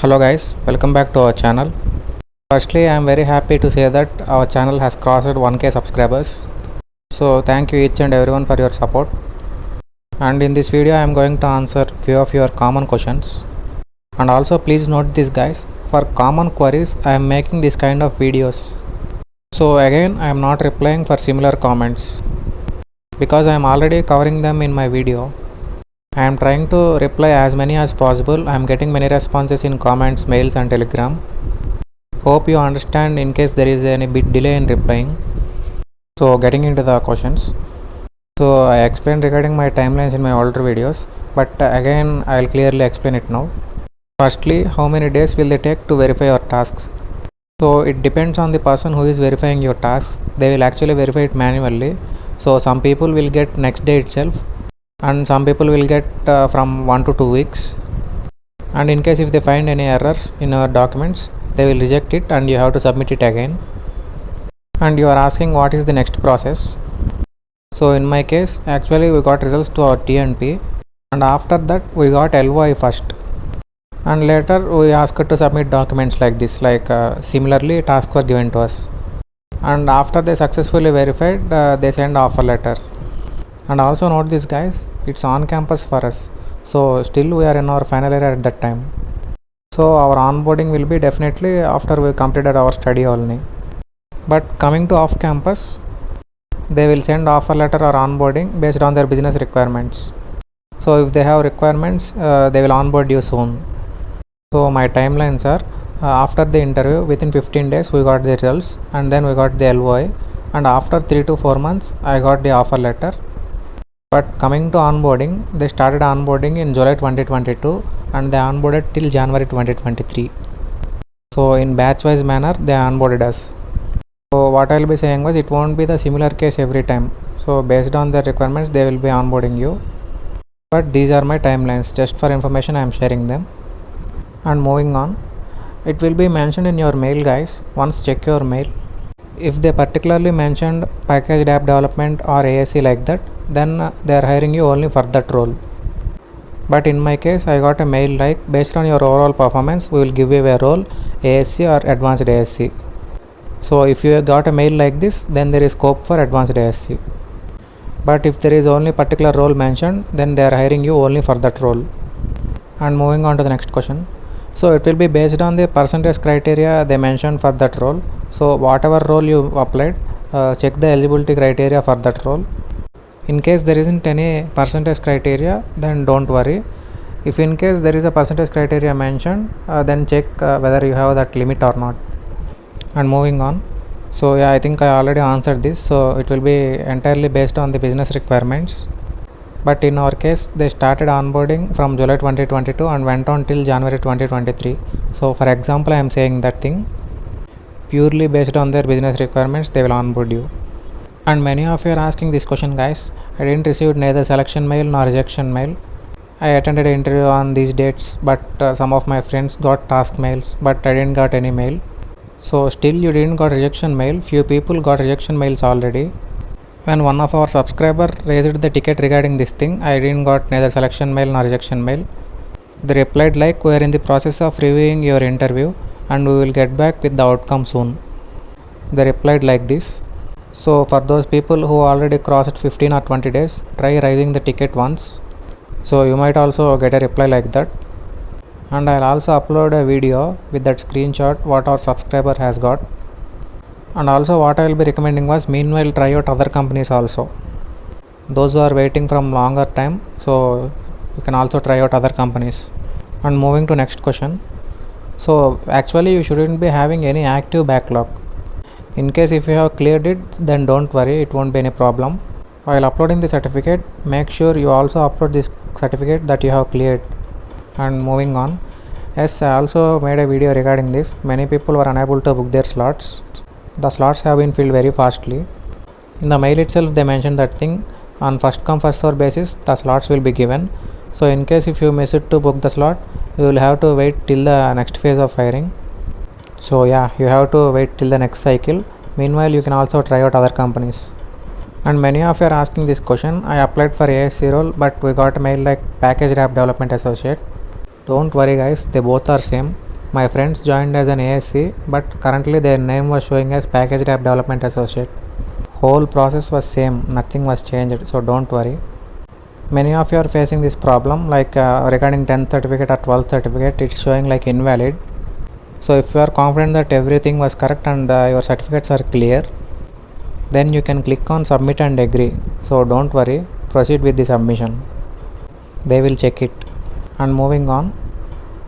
Hello guys, welcome back to our channel. Firstly, I am very happy to say that our channel has crossed 1k subscribers. So thank you each and everyone for your support. And in this video I am going to answer few of your common questions. And also please note this guys, for common queries I am making this kind of videos. So again I am not replying for similar comments because I am already covering them in my video. I am trying to reply as many as possible. I am getting many responses in comments, mails and telegram. Hope you understand in case there is any bit delay in replying. So getting into the questions. So I explained regarding my timelines in my older videos, but again I will clearly explain it now. Firstly, how many days will they take to verify your tasks? So it depends on the person who is verifying your tasks. They will actually verify it manually. So some people will get next day itself, and some people will get from 1 to 2 weeks. And in case if they find any errors in your documents, they will reject it and you have to submit it again. And you are asking what is the next process. So in my case, actually we got results to our TNP, and after that we got LOI first, and later we asked to submit documents like this, like similarly tasks were given to us, and after they successfully verified, they send offer letter. And also note this guys, it's on campus for us, so still we are in our final year at that time. So our onboarding will be definitely after we completed our study only. But coming to off campus, they will send offer letter or onboarding based on their business requirements. So if they have requirements, they will onboard you soon. So my timelines are, after the interview within 15 days we got the results, and then we got the LOI, and after 3 to 4 months I got the offer letter. But coming to onboarding, they started onboarding in July 2022 and they onboarded till January 2023. So in batch wise manner they onboarded us. So what I will be saying was, it won't be the similar case every time. So based on their requirements they will be onboarding you. But these are my timelines, just for information I am sharing them. And moving on, it will be mentioned in your mail guys. Once check your mail. If they particularly mentioned packaged app development or ASC like that, then they are hiring you only for that role. But in my case I got a mail like, based on your overall performance we will give you a role ASC or advanced ASC. So if you got a mail like this, then there is scope for advanced ASC. But if there is only particular role mentioned, then they are hiring you only for that role. And moving on to the next question. So it will be based on the percentage criteria they mentioned for that role. So whatever role you applied, check the eligibility criteria for that role. In case there isn't any percentage criteria, then don't worry. If in case there is a percentage criteria mentioned, then check whether you have that limit or not. And moving on. So yeah, I think I already answered this. So it will be entirely based on the business requirements. But in our case, they started onboarding from July 2022 and went on till January 2023. So for example, I am saying that thing. Purely based on their business requirements, they will onboard you. And many of you are asking this question guys. I didn't receive neither selection mail nor rejection mail. I attended an interview on these dates, but some of my friends got task mails, but I didn't got any mail. So still you didn't got rejection mail. Few people got rejection mails already. When one of our subscriber raised the ticket regarding this thing, I didn't got neither selection mail nor rejection mail. They replied like, we are in the process of reviewing your interview and we will get back with the outcome soon. They replied like this. So for those people who already crossed 15 or 20 days, try raising the ticket once. So you might also get a reply like that. And I'll also upload a video with that screenshot what our subscriber has got. And also what I will be recommending was, meanwhile try out other companies also. Those who are waiting from longer time, so you can also try out other companies. And moving to next question. So actually you shouldn't be having any active backlog. In case if you have cleared it, then don't worry, it won't be any problem. While uploading the certificate, make sure you also upload this certificate that you have cleared. And moving on. Yes, I also made a video regarding this. Many people were unable to book their slots. The slots have been filled very fastly. In the mail itself they mentioned that thing, on first come first serve basis the slots will be given. So in case if you miss it to book the slot, you will have to wait till the next phase of hiring. So yeah, you have to wait till the next cycle. Meanwhile you can also try out other companies. And many of you are asking this question. I applied for ASC role, but we got a mail like packaged app development associate. Don't worry guys, they both are same. My friends joined as an ASC, but currently their name was showing as Packaged App Development Associate. Whole process was same, nothing was changed, so don't worry. Many of you are facing this problem, like regarding 10th certificate or 12th certificate, it's showing like invalid. So if you are confident that everything was correct and your certificates are clear, then you can click on submit and agree. So don't worry, proceed with the submission. They will check it. And moving on,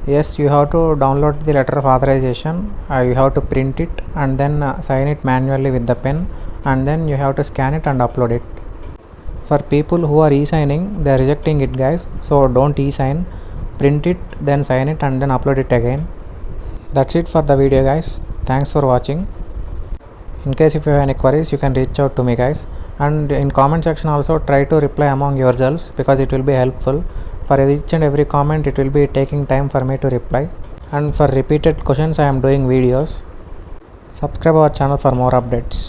yes, you have to download the letter of authorization, you have to print it and then sign it manually with the pen, and then you have to scan it and upload it. For people who are e-signing, they are rejecting it, guys, so don't e-sign, print it, then sign it and then upload it again. That's it for the video, guys. Thanks for watching. In case if you have any queries, you can reach out to me, guys, and in comment section also try to reply among yourselves, because it will be helpful. For each and every comment it will be taking time for me to reply, and for repeated questions I am doing videos. Subscribe our channel for more updates.